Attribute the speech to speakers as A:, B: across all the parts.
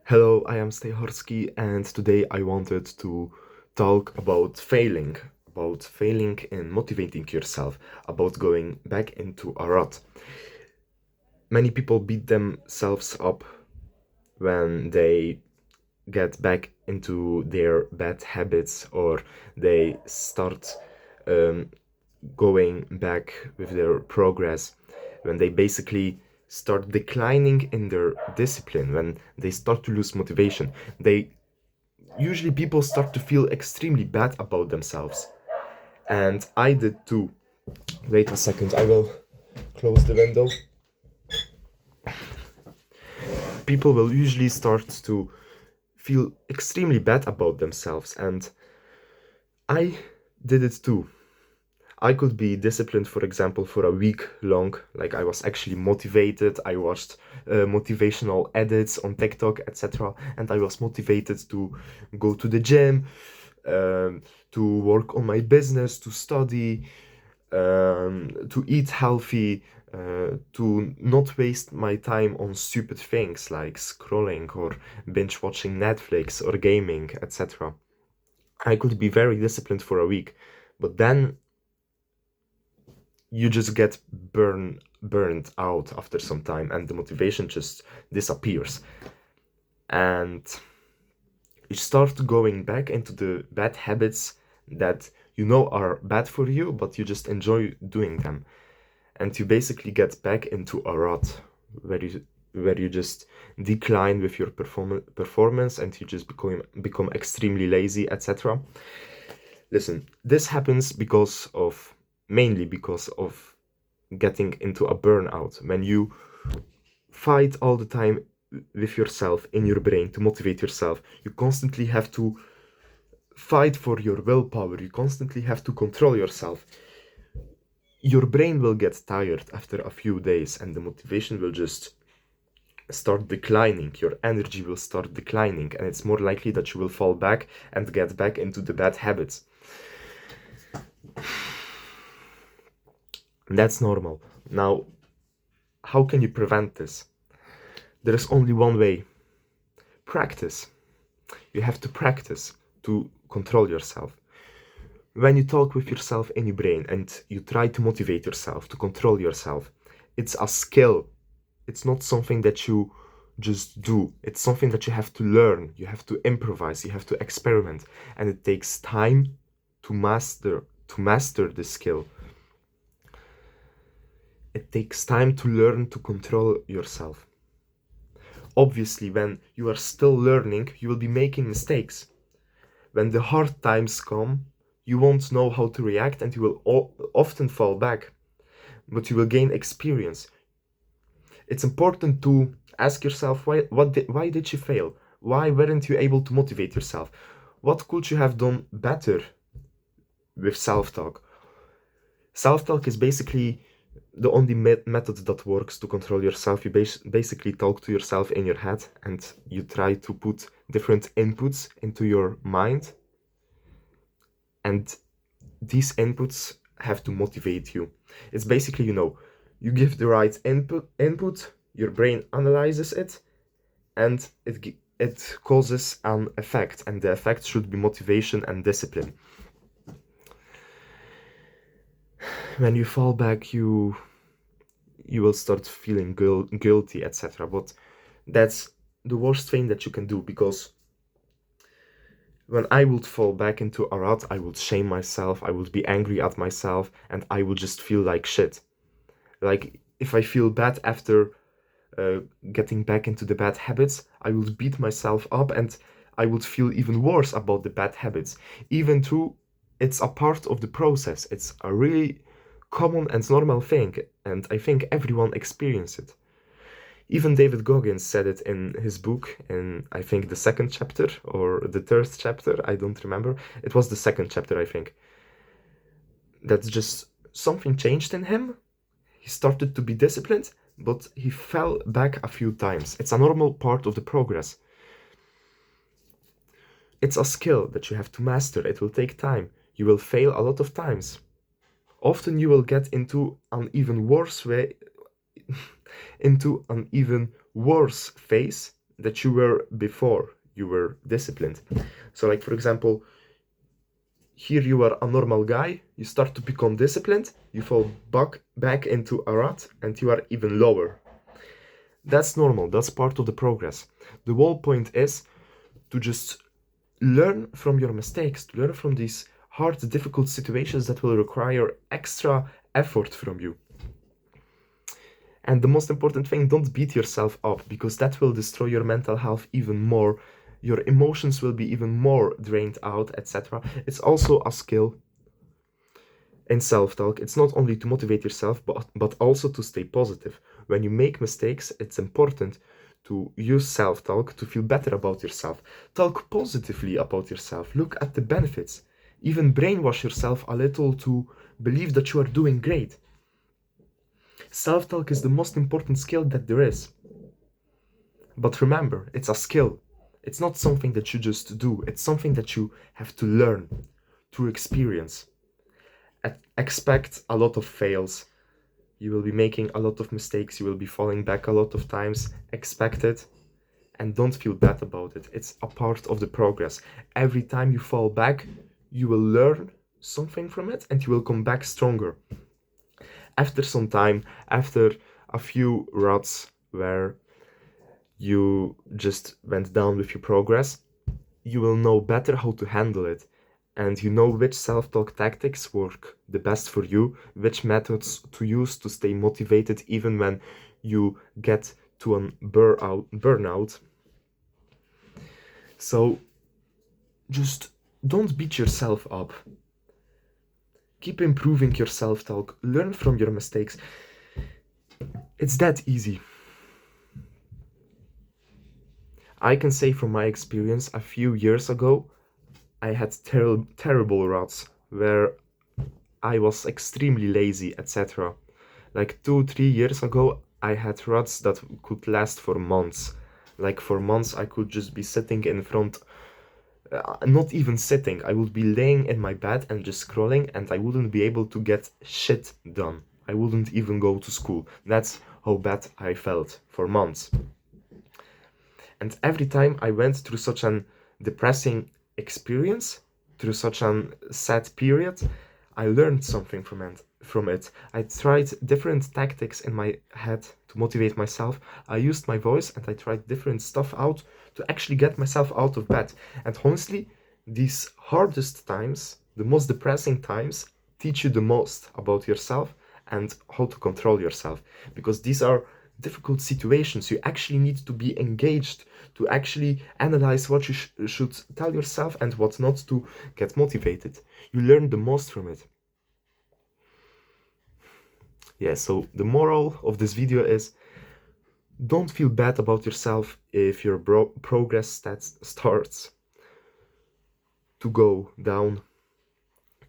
A: Hello, I am Stehorski, and today I wanted to talk about failing in motivating yourself, about going back into a rut. Many people beat themselves up when they get back into their bad habits or they start um, going back with their progress, when they basically start declining in their discipline, when they start to lose motivation. They usually people start to feel extremely bad about themselves. And I did too. Wait a second, I will close the window. People will usually start to feel extremely bad about themselves, and I did it too. I could be disciplined, for example, for a week long. Like, I was actually motivated. I watched motivational edits on TikTok, etc. And I was motivated to go to the gym, to work on my business, to study, to eat healthy, to not waste my time on stupid things like scrolling or binge watching Netflix or gaming, etc. I could be very disciplined for a week, but then you just get burned out after some time and the motivation just disappears, and you start going back into the bad habits that you know are bad for you, but you just enjoy doing them, and you basically get back into a rut where you just decline with your performance, and you just become extremely lazy, etc. Listen, this happens mainly because of getting into a burnout. When you fight all the time with yourself in your brain to motivate yourself, you constantly have to fight for your willpower, you constantly have to control yourself. Your brain will get tired after a few days, and the motivation will just start declining. Your energy will start declining, and it's more likely that you will fall back and get back into the bad habits. That's normal. Now, how can you prevent this? There is only one way: practice. You have to practice to control yourself. When you talk with yourself in your brain and you try to motivate yourself, to control yourself, it's a skill. It's not something that you just do. It's something that you have to learn. You have to improvise. You have to experiment, and it takes time to master the skill. It takes time to learn to control yourself. Obviously, when you are still learning, you will be making mistakes. When the hard times come, you won't know how to react, and you will often fall back, but you will gain experience. It's important to ask yourself, why did you fail? Why weren't you able to motivate yourself? What could you have done better with self-talk? Self-talk is basically the only method that works to control yourself. You basically talk to yourself in your head, and you try to put different inputs into your mind, and these inputs have to motivate you. It's basically, you give the right input, your brain analyzes it, and it causes an effect, and the effect should be motivation and discipline. When you fall back, you will start feeling guilty, etc. But that's the worst thing that you can do, because when I would fall back into a rut, I would shame myself, I would be angry at myself, and I would just feel like shit. Like, if I feel bad after uh, getting back into the bad habits, I would beat myself up, and I would feel even worse about the bad habits, even though it's a part of the process. It's a really common and normal thing, and I think everyone experiences it. Even David Goggins said it in his book, in I think the second chapter or the third chapter, I don't remember. It was the second chapter, I think. That's just something changed in him. He started to be disciplined, but he fell back a few times. It's a normal part of the progress. It's a skill that you have to master. It will take time. You will fail a lot of times. Often you will get into an even worse way, into an even worse phase that you were before you were disciplined. So like, for example, here you are a normal guy, you start to become disciplined, you fall back into a rut, and you are even lower. That's normal, that's part of the progress. The whole point is to just learn from your mistakes, to learn from these hard, difficult situations that will require extra effort from you. And the most important thing, don't beat yourself up, because that will destroy your mental health even more. Your emotions will be even more drained out, etc. It's also a skill in self-talk. It's not only to motivate yourself, but also to stay positive. When you make mistakes, it's important to use self-talk to feel better about yourself. Talk positively about yourself. Look at the benefits. Even brainwash yourself a little to believe that you are doing great. Self-talk is the most important skill that there is. But remember, it's a skill. It's not something that you just do. It's something that you have to learn through experience. Expect a lot of fails. You will be making a lot of mistakes. You will be falling back a lot of times. Expect it. And don't feel bad about it. It's a part of the progress. Every time you fall back, you will learn something from it and you will come back stronger. After some time, after a few ruts where you just went down with your progress, you will know better how to handle it. And you know which self-talk tactics work the best for you, which methods to use to stay motivated even when you get to a burnout. So just don't beat yourself up. Keep improving your self-talk. Learn from your mistakes. It's that easy. I can say from my experience, a few years ago, I had terrible ruts where I was extremely lazy, etc. Like 2-3 years ago, I had ruts that could last for months. Like for months, I could just be sitting in front, not even sitting, I would be laying in my bed and just scrolling, and I wouldn't be able to get shit done. I wouldn't even go to school. That's how bad I felt for months. And every time I went through such an depressing experience, through such an sad period, I learned something from it. I tried different tactics in my head to motivate myself. I used my voice and I tried different stuff out to actually get myself out of bed. And honestly, these hardest times, the most depressing times, teach you the most about yourself and how to control yourself. Because these are difficult situations. You actually need to be engaged to actually analyze what you should tell yourself and what not to get motivated. You learn the most from it. Yeah, so the moral of this video is don't feel bad about yourself if your progress starts to go down.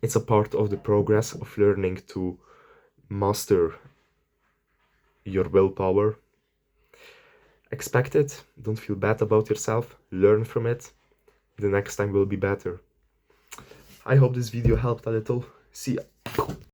A: It's a part of the progress of learning to master your willpower. Expect it, don't feel bad about yourself, learn from it. The next time will be better. I hope this video helped a little. See ya.